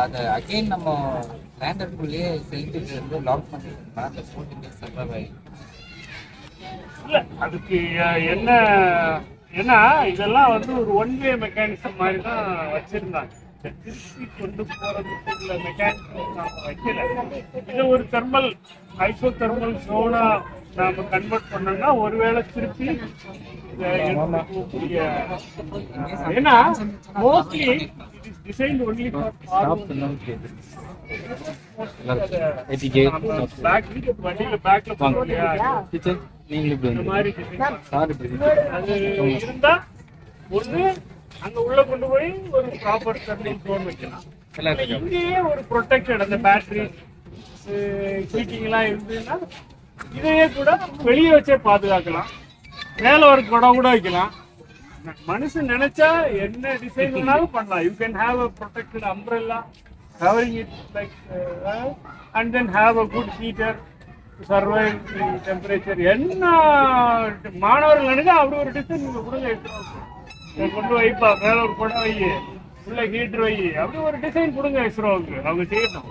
அதை அகெயின் நம்ம லேண்டருக்குள்ளேயே செலுத்திட்டு இருந்து லாக் பண்ணிட்டோம்னா அந்த 14 days சர்வைவ் ஆகிடும். இல்லை அதுக்கு என்ன ஏன்னா இதெல்லாம் வந்து ஒரு ஒன் வே மெக்கானிசம் மாதிரி தான் வச்சிருந்தாங்க. திருப்பி கொண்டு போறதுக்கு உள்ள மெக்கானிசம் நாம வைக்கல. இதை ஒரு தெர்மல் ஐசோ தெர்மல் சோனா நாம கன்வெர்ட் பண்ணோம்னா ஒருவேளை திருப்பி ஏன்னா mostly it is designed only for வண்டியில பேக்ல அது இருந்தா ஒண்ணு அங்க உள்ள கொண்டு போய் ஒரு ப்ராப்பர் டர்னிங் ஜோன் வைக்கலாம். இங்கேயே ஒரு ப்ரொடெக்டட் அந்த பேட்டரி ஹீட்டிங் எல்லாம் இருந்ததுன்னா இதையே கூட வெளியே வச்சே பாதுகாக்கலாம். மேல ஒரு குடம் கூட வைக்கலாம். மனுஷன் நினைச்சா என்ன டிசைன் வேணாலும் பண்ணலாம். You can have a protected umbrella covering it like and then have a good heater to survive the temperature. என்ன மாணவர்கள் நினைச்சா அப்படி ஒரு டிசைன் நீங்க கொடுங்க, கொண்டு வைப்பா மேல ஒரு குடம் வை, உள்ள ஹீட்டர் வை, அப்படி ஒரு டிசைன் கொடுங்க இஸ்ரோவுக்கு, அவங்க செய்யணும்.